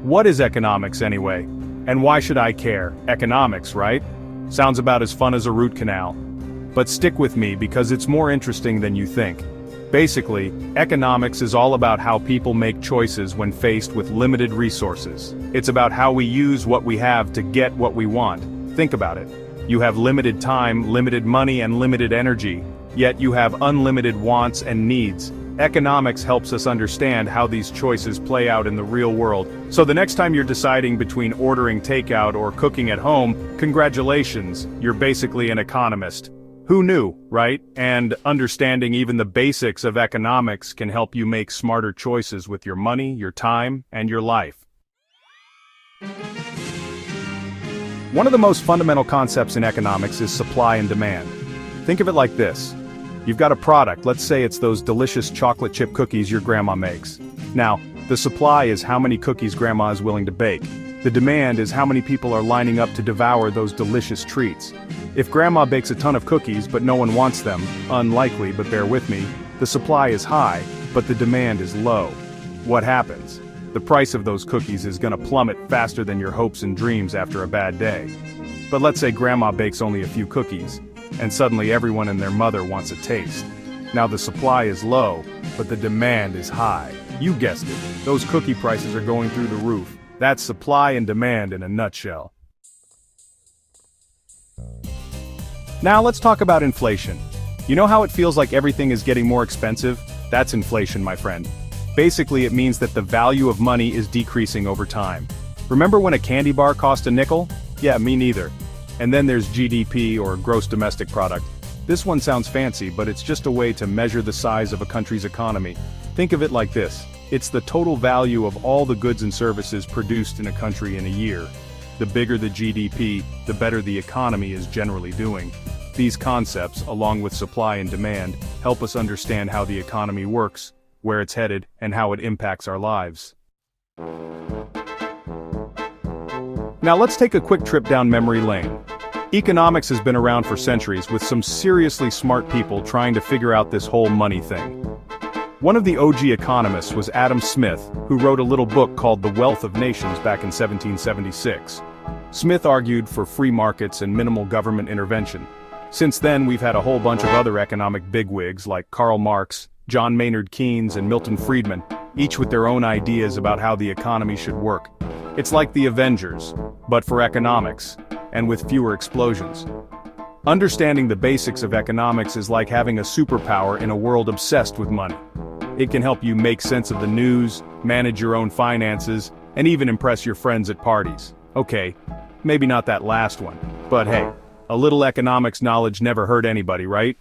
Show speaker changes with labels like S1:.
S1: What is economics anyway? And why should I care? Economics, right? Sounds about as fun as a root canal. But stick with me because it's more interesting than you think. Basically, economics is all about how people make choices when faced with limited resources. It's about how we use what we have to get what we want. Think about it. You have limited time, limited money, and limited energy, yet you have unlimited wants and needs. Economics helps us understand how these choices play out in the real world. So the next time you're deciding between ordering takeout or cooking at home, congratulations, you're basically an economist. Who knew, right? And understanding even the basics of economics can help you make smarter choices with your money, your time, and your life. One of the most fundamental concepts in economics is supply and demand. Think of it like this. You've got a product, let's say it's those delicious chocolate chip cookies your grandma makes. Now, the supply is how many cookies grandma is willing to bake. The demand is how many people are lining up to devour those delicious treats. If grandma bakes a ton of cookies but no one wants them, unlikely but bear with me, the supply is high, but the demand is low. What happens? The price of those cookies is gonna plummet faster than your hopes and dreams after a bad day. But let's say grandma bakes only a few cookies, and suddenly everyone and their mother wants a taste. Now the supply is low, but the demand is high. You guessed it, those cookie prices are going through the roof. That's supply and demand in a nutshell. Now let's talk about inflation. You know how it feels like everything is getting more expensive? That's inflation, my friend. Basically, it means that the value of money is decreasing over time. Remember when a candy bar cost a nickel? Yeah, me neither. And then there's GDP, or gross domestic product. This one sounds fancy, but it's just a way to measure the size of a country's economy. Think of it like this. It's the total value of all the goods and services produced in a country in a year. The bigger the GDP, the better the economy is generally doing. These concepts, along with supply and demand, help us understand how the economy works, where it's headed, and how it impacts our lives. Now let's take a quick trip down memory lane. Economics has been around for centuries with some seriously smart people trying to figure out this whole money thing. One of the OG economists was Adam Smith, who wrote a little book called The Wealth of Nations back in 1776. Smith argued for free markets and minimal government intervention. Since then, we've had a whole bunch of other economic bigwigs like Karl Marx, John Maynard Keynes, and Milton Friedman, each with their own ideas about how the economy should work. It's like the Avengers, but for economics, and with fewer explosions. Understanding the basics of economics is like having a superpower in a world obsessed with money. It can help you make sense of the news, manage your own finances, and even impress your friends at parties. Okay, maybe not that last one, but hey, a little economics knowledge never hurt anybody, right?